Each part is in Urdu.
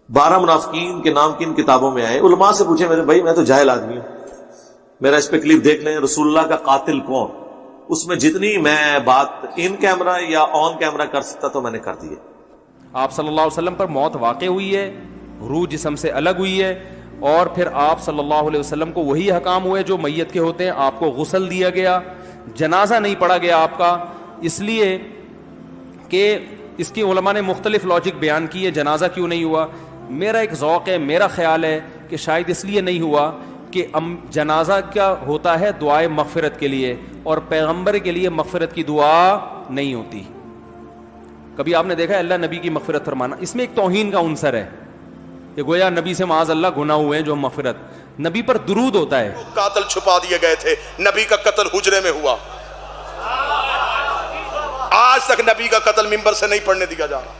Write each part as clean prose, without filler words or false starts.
12 منافقین کے نام کن کتابوں میں آئے؟ علماء سے پوچھے میرے بھائی میں تو جاہل آدمی ہوں، میرا اس پہ کلپ دیکھ لیں رسول اللہ کا قاتل کون، اس میں جتنی میں بات ان کیمرہ یا آن کیمرہ کر سکتا تو میں نے کر دی ہے۔ آپ صلی اللہ علیہ وسلم پر موت واقع ہوئی ہے، روح جسم سے الگ ہوئی ہے، اور پھر آپ صلی اللہ علیہ وسلم کو وہی احکام ہوئے جو میت کے ہوتے ہیں، آپ کو غسل دیا گیا، جنازہ نہیں پڑھا گیا آپ کا، اس لیے کہ اس کی علماء نے مختلف لاجک بیان کی ہے جنازہ کیوں نہیں ہوا۔ میرا ایک ذوق ہے، میرا خیال ہے کہ شاید اس لیے نہیں ہوا کہ جنازہ کیا ہوتا ہے دعائے مغفرت کے لیے، اور پیغمبر کے لیے مغفرت کی دعا نہیں ہوتی۔ کبھی آپ نے دیکھا ہے اللہ نبی کی مغفرت فرمانا؟ اس میں ایک توہین کا عنصر ہے کہ گویا نبی سے معاذ اللہ گناہ ہوئے ہیں جو مغفرت، نبی پر درود ہوتا ہے۔ قاتل چھپا دیے گئے تھے، نبی کا قتل حجرے میں ہوا، آج تک نبی کا قتل منبر سے نہیں پڑھنے دیا جا رہا۔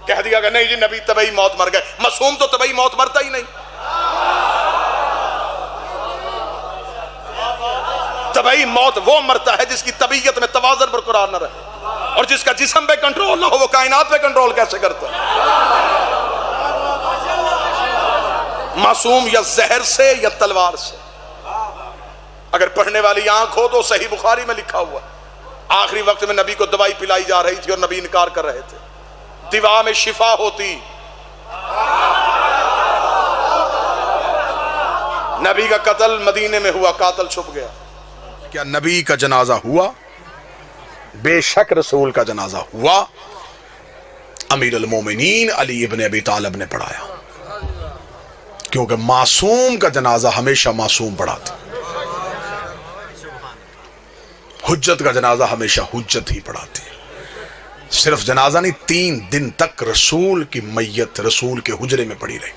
کہہ دیا کہ نہیں جی نبی طبعی موت مر گئے، معصوم تو طبعی موت مرتا ہی نہیں۔ طبعی موت وہ مرتا ہے جس کی طبیعت میں توازن برقرار نہ رہے، اور جس کا جسم پہ کنٹرول نہ ہو وہ کائنات پہ کنٹرول کیسے کرتا ہے؟ معصوم یا زہر سے یا تلوار سے۔ اگر پڑھنے والی آنکھ ہو تو صحیح بخاری میں لکھا ہوا آخری وقت میں نبی کو دوائی پلائی جا رہی تھی اور نبی انکار کر رہے تھے، دوا میں شفا ہوتی۔ نبی کا قتل مدینے میں ہوا، قاتل چھپ گیا۔ کیا نبی کا جنازہ ہوا؟ بے شک رسول کا جنازہ ہوا، امیر المومنین علی ابن ابی طالب نے پڑھایا، کیونکہ معصوم کا جنازہ ہمیشہ معصوم پڑھاتے، حجت کا جنازہ ہمیشہ حجت ہی پڑھاتے۔ صرف جنازہ نہیں، 3 دن تک رسول کی میت رسول کے حجرے میں پڑی رہی۔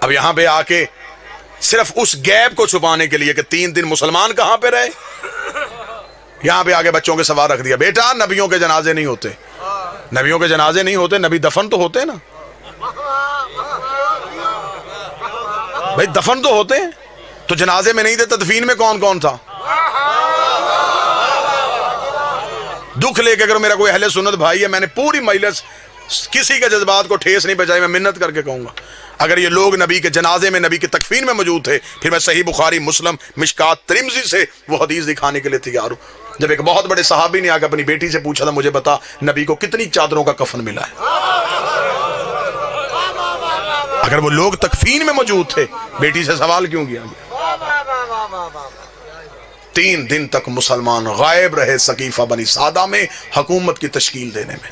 اب یہاں پہ آ کے صرف اس گیپ کو چھپانے کے لیے کہ 3 دن مسلمان کہاں پہ رہے، یہاں پہ آگے بچوں کے سوال رکھ دیا، بیٹا نبیوں کے جنازے نہیں ہوتے، نبیوں کے جنازے نہیں ہوتے، نبی دفن تو ہوتے نا، بھائی دفن تو ہوتے ہیں، تو جنازے میں نہیں تھے، تدفین میں کون کون تھا؟ دکھ لے کے اگر میرا کوئی اہل سنت بھائی ہے، میں نے پوری مجلس کسی کے جذبات کو ٹھیس نہیں پہنچائی، میں منت کر کے کہوں گا اگر یہ لوگ نبی کے جنازے میں نبی کی تکفین میں موجود تھے، پھر میں صحیح بخاری مسلم مشکات ترمذی سے وہ حدیث دکھانے کے لیے تیار ہوں۔ جب ایک بہت بڑے صحابی نے آ کے اپنی بیٹی سے پوچھا تھا مجھے بتا نبی کو کتنی چادروں کا کفن ملا ہے، اگر وہ لوگ تکفین میں موجود تھے بیٹی سے سوال کیوں کیا گیا؟ 3 دن تک مسلمان غائب رہے سقیفہ بنی سعدہ میں حکومت کی تشکیل دینے میں،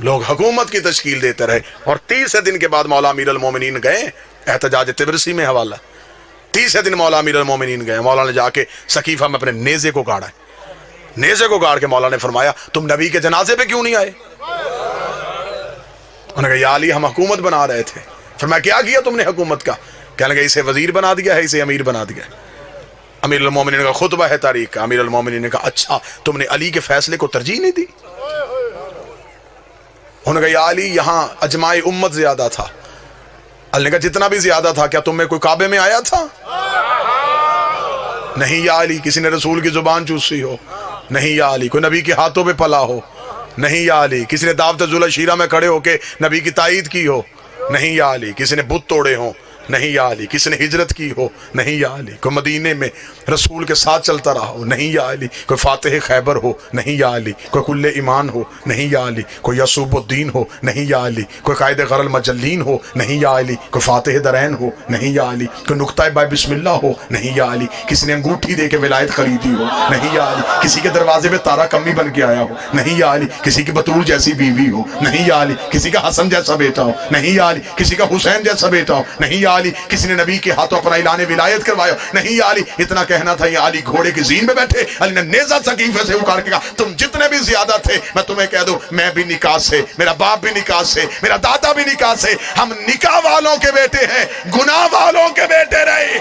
لوگ حکومت کی تشکیل دیتے رہے، اور 30 دن کے بعد مولا امیر المومنین گئے، احتجاج تبرسی میں حوالہ، 30 دن مولا امیر المومنین گئے، مولا نے جا کے سقیفہ میں اپنے نیزے کو گاڑا ہے، نیزے کو گاڑ کے مولا نے فرمایا تم نبی کے جنازے پہ کیوں نہیں آئے؟ انہوں نے کہا یا علی ہم حکومت بنا رہے تھے۔ فرمایا کیا کیا تم نے حکومت کا؟ کہنے لگے اسے وزیر بنا دیا ہے، اسے امیر بنا دیا ہے۔ امیر المومنین کا خطبہ ہے تاریخ کا، امیر المومنین نے کہا اچھا تم نے علی کے فیصلے کو ترجیح نہیں دی؟ انہوں نے کہا یا علی یہاں اجماع امت زیادہ تھا۔ علی نے کہا جتنا بھی زیادہ تھا کیا تم میں کوئی کعبے میں آیا تھا؟ نہیں یا علی کسی نے رسول کی زبان چوسی ہو، نہیں یا علی کوئی نبی کے ہاتھوں پہ پلا ہو، نہیں یا علی کسی نے دعوت ذوالعشیرہ میں کھڑے ہو کے نبی کی تائید کی ہو، نہیں یا علی کسی نے بت توڑے ہوں، نہیں یا علی کسی نے ہجرت کی ہو، نہیں یا علی کوئی مدینے میں رسول کے ساتھ چلتا رہا ہو، نہیں یا علی کوئی فاتح خیبر ہو، نہیں یا علی کوئی کل ایمان ہو، نہیں یا علی کوئی یعصوب الدین ہو، نہیں یا علی کوئی قائد غر المجلین ہو، نہیں یا علی کوئی فاتح درین ہو، نہیں یا علی کوئی نقطہ باب بسم اللہ ہو، نہیں یا علی کسی نے انگوٹھی دے کے ولایت خریدی ہو، نہیں یا علی کسی کے دروازے پہ تارا کمی بن کے آیا ہو، نہیں یا علی کسی کی بطول جیسی بیوی ہو، نہیں یا علی کسی کا حسن جیسا بیٹا ہو، نہیں یا علی کسی کا حسین جیسا بیٹا ہو، نہیں یا علی کسی نے نبی کے ہاتھوں اپنا اعلان ولایت کروایا، نہیں یا علی اتنا کہنا تھا یا علی گھوڑے کی زین میں بیٹھے، علی نے نیزہ سقیفے سے اکھاڑ کے کہا تم جتنے بھی زیادہ تھے میں تمہیں کہہ دوں میں بھی نکاح سے، میرا باپ بھی نکاح سے، میرا دادا بھی نکاح سے، ہم نکاح والوں کے بیٹے ہیں، گناہ والوں کے بیٹے رہے۔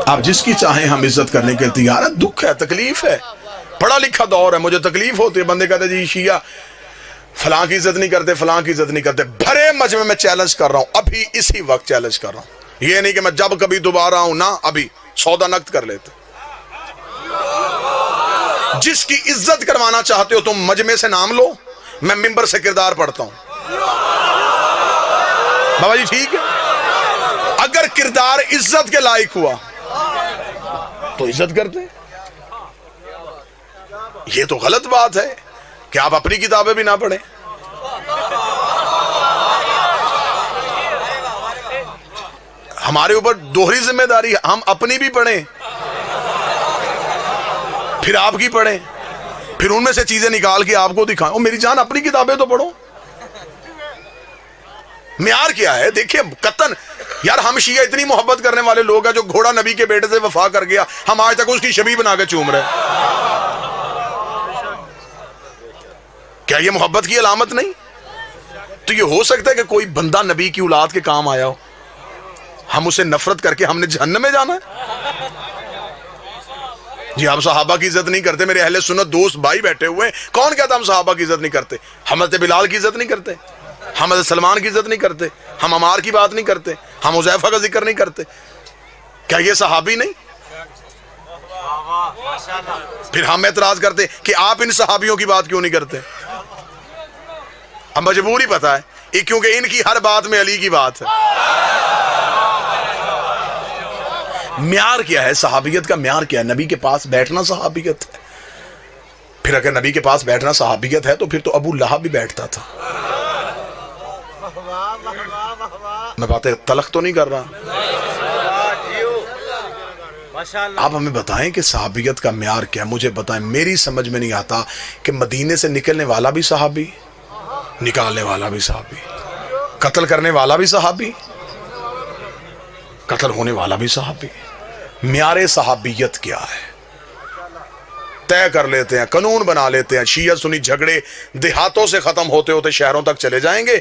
آپ جس کی چاہیں ہم عزت کرنے کے تیار ہیں، دکھ ہے، تکلیف ہے، پڑھا لکھا دور ہے، مجھے تکلیف ہوتی ہے، بندے کہتے ہیں جی شیعہ فلاں کی عزت نہیں کرتے، فلاں کی عزت نہیں کرتے. بھرے مجمع میں چیلنج کر رہا ہوں، ابھی اسی وقت چیلنج کر رہا ہوں. یہ نہیں کہ میں جب کبھی دوبارہ ہوں، نہ، ابھی سودا نقد کر لیتے. جس کی عزت کروانا چاہتے ہو تم مجمع سے نام لو، میں ممبر سے کردار پڑھتا ہوں. بابا جی ٹھیک ہے؟ اگر کردار عزت کے لائق ہوا تو عزت کرتے. یہ تو غلط بات ہے کہ آپ اپنی کتابیں بھی نہ پڑھیں. ہمارے اوپر دوہری ذمہ داری ہے، ہم اپنی بھی پڑھیں، پھر آپ کی پڑھیں، پھر ان میں سے چیزیں نکال کے آپ کو دکھائیں. میری جان اپنی کتابیں تو پڑھو. معیار کیا ہے؟ دیکھیں قطن یار، ہم شیعہ اتنی محبت کرنے والے لوگ ہیں، جو گھوڑا نبی کے بیٹے سے وفا کر گیا، ہم آج تک اس کی شبیہ بنا کے چوم رہے. کیا یہ محبت کی علامت نہیں؟ تو یہ ہو سکتا ہے کہ کوئی بندہ نبی کی اولاد کے کام آیا ہو، ہم اسے نفرت کر کے ہم نے جہنم میں جانا ہے؟ جی آپ صحابہ کی عزت نہیں کرتے. میرے اہل سنت دوست بھائی بیٹھے ہوئے ہیں، کون کہتا ہم صحابہ کی عزت نہیں کرتے؟ حضرت بلال کی عزت نہیں کرتے، ہم حضرت سلمان کی عزت نہیں کرتے، ہم عمار کی بات نہیں کرتے، ہم حذیفہ کا ذکر نہیں کرتے. کیا یہ صحابی نہیں؟ پھر ہم اعتراض کرتے کہ آپ ان صحابیوں کی بات کیوں نہیں کرتے. اب مجبوری پتا ہے، کیونکہ ان کی ہر بات میں علی کی بات ہے. معیار کیا ہے صحابیت کا؟ معیار کیا ہے؟ نبی کے پاس بیٹھنا صحابیت ہے. پھر اگر نبی کے پاس بیٹھنا صحابیت ہے تو پھر تو ابو لہب بھی بیٹھتا تھا. میں باتیں تلخ تو نہیں کر رہا. آپ ہمیں بتائیں کہ صحابیت کا معیار کیا ہے؟ مجھے بتائیں. میری سمجھ میں نہیں آتا کہ مدینے سے نکلنے والا بھی صحابی، نکالنے والا بھی صحابی، قتل کرنے والا بھی صحابی، قتل ہونے والا بھی صحابی. معیار صحابیت کیا ہے؟ طے کر لیتے ہیں، قانون بنا لیتے ہیں. شیعہ سنی جھگڑے دیہاتوں سے ختم ہوتے ہوتے شہروں تک چلے جائیں گے.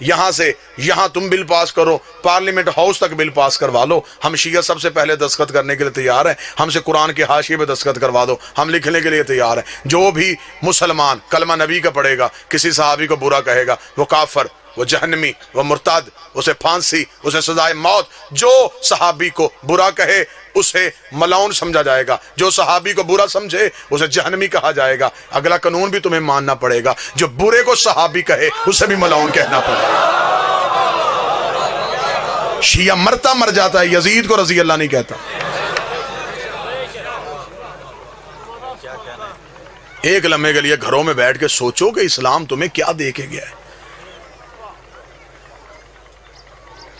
یہاں سے یہاں تم بل پاس کرو، پارلیمنٹ ہاؤس تک بل پاس کروا لو. ہم شیعہ سب سے پہلے دستخط کرنے کے لیے تیار ہیں. ہم سے قرآن کے حاشیے پہ دستخط کروا دو، ہم لکھنے کے لیے تیار ہیں. جو بھی مسلمان کلمہ نبی کا پڑھے گا، کسی صحابی کو برا کہے گا، وہ کافر، وہ جہنمی، وہ مرتد، اسے پھانسی، اسے سزائے موت. جو صحابی کو برا کہے اسے ملعون سمجھا جائے گا، جو صحابی کو برا سمجھے اسے جہنمی کہا جائے گا. اگلا قانون بھی تمہیں ماننا پڑے گا، جو برے کو صحابی کہے اسے بھی ملعون کہنا پڑے گا. شیعہ مرتا مر جاتا ہے، یزید کو رضی اللہ نہیں کہتا. ایک لمحے کے لیے گھروں میں بیٹھ کے سوچو کہ اسلام تمہیں کیا دے کے گیا ہے.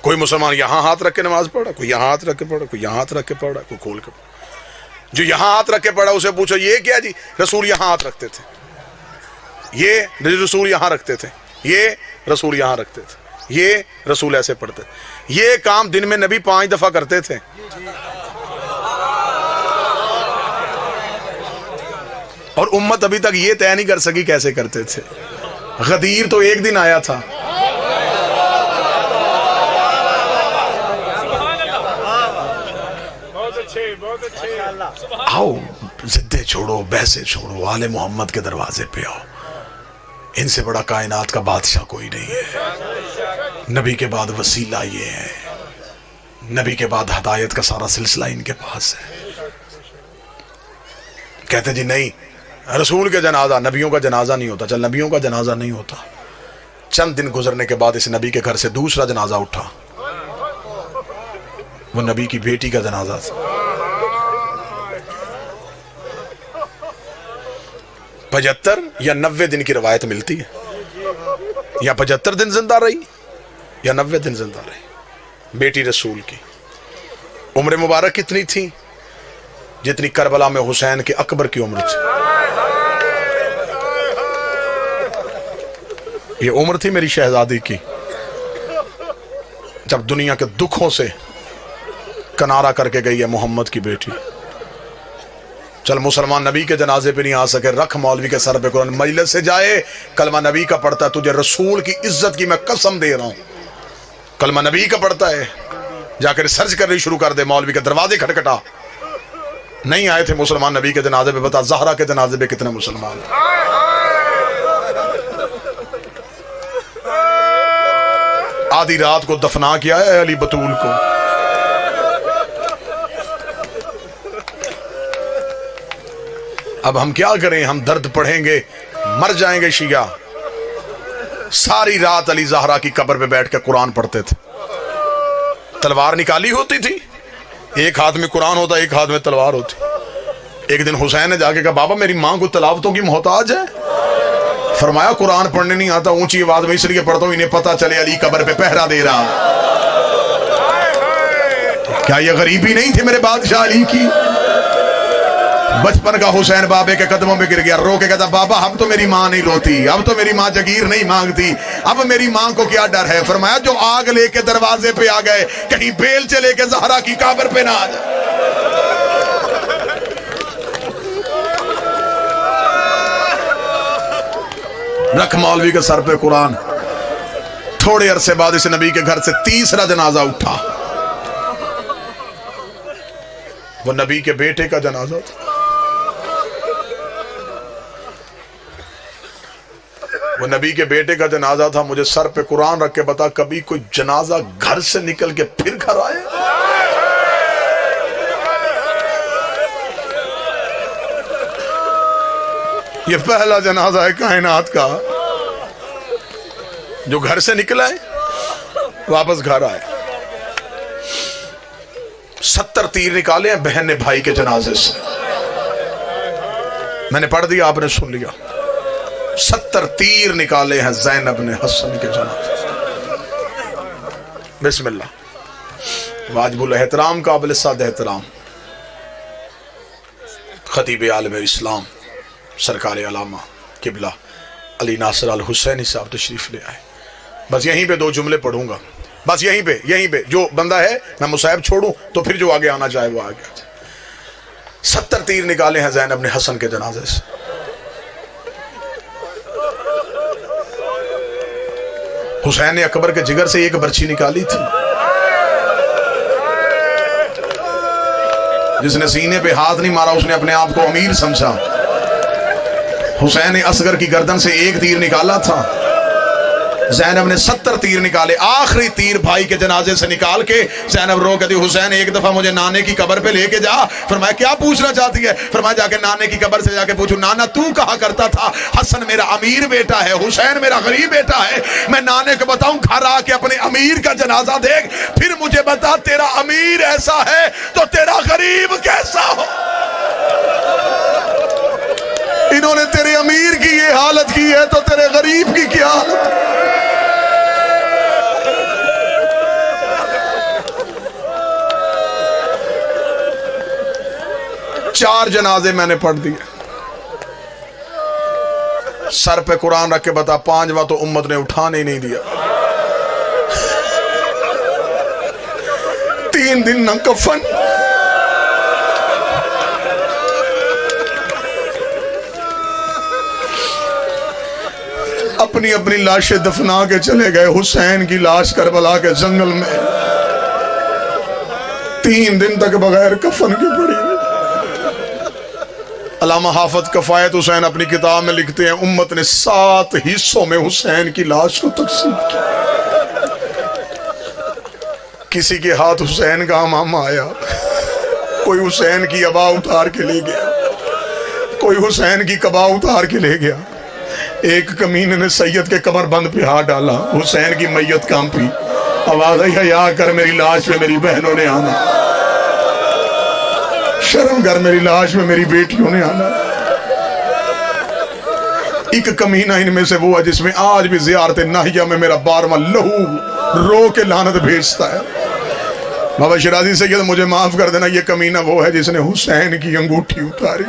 کوئی مسلمان یہاں ہاتھ رکھ کے نماز پڑھا، کوئی یہاں ہاتھ رکھ کے پڑھا، کوئی یہاں ہاتھ رکھ کے پڑھا، کوئی کھول کے پڑھا. جو یہاں ہاتھ رکھ کے پڑھا اسے پوچھو یہ کیا؟ جی رسول یہاں ہاتھ رکھتے تھے، یہ رسول یہاں رکھتے تھے، یہ رسول یہاں رکھتے تھے، یہ رسول ایسے پڑھتے تھے. یہ کام دن میں نبی 5 دفعہ کرتے تھے. اور امت ابھی تک یہ طے نہیں کر سکی کیسے کرتے تھے. غدیر تو ایک دن آیا تھا. آؤ ضدیں چھوڑو، بحثیں چھوڑو، آل محمد کے دروازے پہ آؤ. ان سے بڑا کائنات کا بادشاہ کوئی نہیں ہے. نبی کے بعد وسیلہ یہ ہے، نبی کے بعد ہدایت کا سارا سلسلہ ان کے پاس ہے. کہتے جی نہیں، رسول کے جنازہ، نبیوں کا جنازہ نہیں ہوتا. چل نبیوں کا جنازہ نہیں ہوتا. چند دن گزرنے کے بعد اس نبی کے گھر سے دوسرا جنازہ اٹھا. وہ نبی کی بیٹی کا جنازہ تھا. 75 یا 90 دن کی روایت ملتی ہے. یا 75 دن زندہ رہی یا 90 دن زندہ رہی بیٹی رسول کی. عمر مبارک کتنی تھی؟ جتنی کربلا میں حسین کے اکبر کی عمر تھی. یہ عمر تھی میری شہزادی کی جب دنیا کے دکھوں سے کنارہ کر کے گئی ہے محمد کی بیٹی. چل مسلمان نبی کے جنازے پہ نہیں آ سکے، رکھ مولوی کے سر پہ قرآن، مجلس سے جائے کلمہ نبی کا پڑھتا ہے. تجھے رسول کی عزت کی میں قسم دے رہا ہوں، کلمہ نبی کا پڑھتا ہے. جا کے ریسرچ کرنی شروع کر دے. مولوی کے دروازے کھٹکھٹا. نہیں آئے تھے مسلمان نبی کے جنازے پہ، بتا زہرا کے جنازے پہ کتنے مسلمان. آدھی رات کو دفنا کیا ہے علی بطول کو. اب ہم کیا کریں؟ ہم درد پڑھیں گے، مر جائیں گے. شیعہ ساری رات علی زہرا کی قبر پہ بیٹھ کے قرآن پڑھتے تھے. تلوار نکالی ہوتی تھی، ایک ہاتھ میں قرآن ہوتا، ایک ہاتھ میں تلوار ہوتی. ایک دن حسین نے جا کے کہا بابا میری ماں کو تلاوتوں کی محتاج ہے. فرمایا قرآن پڑھنے نہیں آتا، اونچی آواز میں اس لیے پڑھتا ہوں انہیں پتا چلے علی قبر پہ پہرا دے رہا. کیا یہ غریبی نہیں تھی میرے بادشاہ علی کی؟ بچپن کا حسین بابے کے قدموں پہ گر گیا، رو کے کہتا بابا اب تو میری ماں نہیں روتی، اب تو میری ماں جگیر نہیں مانگتی، اب میری ماں کو کیا ڈر ہے. فرمایا جو آگ لے کے دروازے پہ آ گئے کہیں بیل چلے کے زہرا کی قبر پہ نہ آ جائے. رکھ مولوی کے سر پہ قرآن. تھوڑے عرصے بعد اس نبی کے گھر سے تیسرا جنازہ اٹھا. وہ نبی کے بیٹے کا جنازہ تھا. وہ نبی کے بیٹے کا جنازہ تھا. مجھے سر پہ قرآن رکھ کے بتا کبھی کوئی جنازہ گھر سے نکل کے پھر گھر آئے؟ یہ پہلا جنازہ ہے کائنات کا جو گھر سے نکلا ہے واپس گھر آئے. 70 تیر نکالے ہیں بہن نے بھائی کے جنازے سے. میں نے پڑھ دیا، آپ نے سن لیا. 70 تیر نکالے ہیں زینب نے حسن کے جنازے سے. بسم اللہ. واجب الاحترام قابل صد احترام خطیب عالم اسلام سرکار علامہ قبلہ علی ناصر الحسینی صاحب تشریف لے آئے. بس یہیں پہ 2 جملے پڑھوں گا، بس یہیں پہ جو بندہ ہے میں مصاحب چھوڑوں تو پھر جو آگے آنا چاہے وہ آگے آ جائے. 70 تیر نکالے ہیں زینب نے حسن کے جنازے سے. حسین نے اکبر کے جگر سے ایک برچھی نکالی تھی. جس نے سینے پہ ہاتھ نہیں مارا اس نے اپنے آپ کو امیر سمجھا. حسین نے اصغر کی گردن سے ایک تیر نکالا تھا. زینب نے 70 تیر نکالے. آخری تیر بھائی کے جنازے سے نکال کے زینب رو کہتی حسین ایک دفعہ مجھے نانے کی قبر پہ لے کے جا. فرمایا کیا پوچھنا چاہتی ہے؟ فرمایا جا کے نانے کی قبر سے جا کے پوچھو نانا تو کہا کرتا تھا حسن میرا امیر بیٹا ہے، حسین میرا غریب بیٹا ہے. میں نانے کو بتاؤں گھر آ کے اپنے امیر کا جنازہ دیکھ، پھر مجھے بتا تیرا امیر ایسا ہے تو تیرا غریب کیسا ہو. انہوں نے تیرے امیر کی یہ حالت کی ہے تو تیرے غریب کی کیا حالت. 4 جنازے میں نے پڑھ دیے. سر پہ قرآن رکھ کے بتا 5واں تو امت نے اٹھانے ہی نہیں دیا. 3 دن نہ کفن، اپنی اپنی لاشیں دفنا کے چلے گئے. حسین کی لاش کربلا کے جنگل میں 3 دن تک بغیر کفن کے پڑی. علامہ حافظ کفایت حسین اپنی کتاب میں لکھتے ہیں امت نے 7 حصوں میں حسین کی لاش کو تقسیم کیا. کسی کے ہاتھ حسین کا امامہ آیا، کوئی حسین کی عبا اتار کے لے گیا، کوئی حسین کی قبا اتار کے لے گیا. ایک کمینے نے سید کے کمر بند پہ ہاتھ ڈالا، حسین کی میت کانپی. آواز آئی حیا کر میری لاش پہ میری بہنوں نے آنا، شرم کر میری لاش میں میری بیٹیوں نے آنا. ایک کمینہ ان میں سے وہ ہے جس میں آج بھی زیارت ناہیہ میں میرا 12واں لہو رو کے لعنت بھیجتا ہے. بابا شرازی سید مجھے معاف کر دینا، یہ کمینہ وہ ہے جس نے حسین کی انگوٹھی اتاری.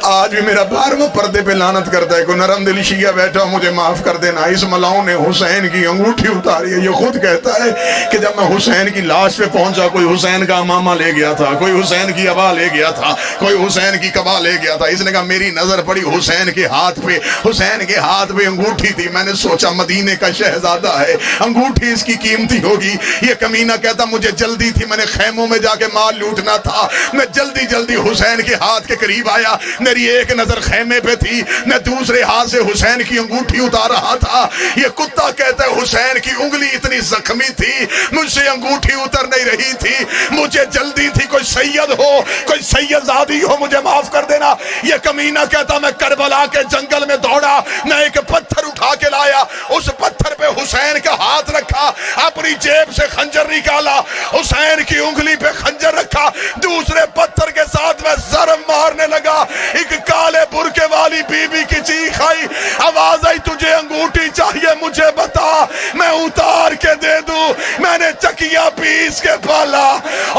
آج بھی میرا 12واں پردے پہ لعنت کرتا ہے. کوئی نرم دلی شیعہ بیٹھا مجھے معاف کر دینا، اس ملاؤں نے حسین کی انگوٹھی اتاری ہے. یہ خود کہتا ہے کہ جب میں حسین کی لاش پہ پہنچا کوئی حسین کا امامہ لے گیا تھا، کوئی حسین کی عبا لے گیا تھا، کوئی حسین کی قبا لے گیا تھا. اس نے کہا میری نظر پڑی حسین کے ہاتھ پہ، حسین کے ہاتھ پہ انگوٹھی تھی. میں نے سوچا مدینے کا شہزادہ ہے، انگوٹھی اس کی قیمتی ہوگی. یہ کمینہ کہتا مجھے جلدی تھی، میں نے خیموں میں جا کے مال لوٹنا تھا. میں جلدی حسین کے ہاتھ کے قریب آیا، میری میری ایک نظر خیمے پہ تھی، میں دوسرے ہاتھ سے حسین کی انگوٹھی اتار رہا تھا۔ یہ کتا کہتا ہے حسین کی انگلی اتنی زخمی تھی، مجھ سے انگوٹھی اتر نہیں رہی تھی، مجھے جلدی تھی، کوئی سید ہو، کوئی سید زادی ہو، مجھے معاف کر دینا۔ یہ کمینہ کہتا میں کربلا کے جنگل میں دوڑا، میں ایک پتھر اٹھا کے لایا، اس پتھر پہ حسین کا ہاتھ رکھا، اپنی جیب سے خنجر نکالا، حسین کی انگلی پہ خنجر رکھا، دوسرے پتھر کے ساتھ میں ضرب مارنے لگا۔ ایک کالے برقے والی بی بی کی چیخ آئی، آواز آئی تجھے انگوٹھی چاہیے مجھے بتا، میں اتار کے دے دوں۔ میں نے چکیاں پیس کے پالا،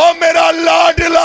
اور میرا لاڈلا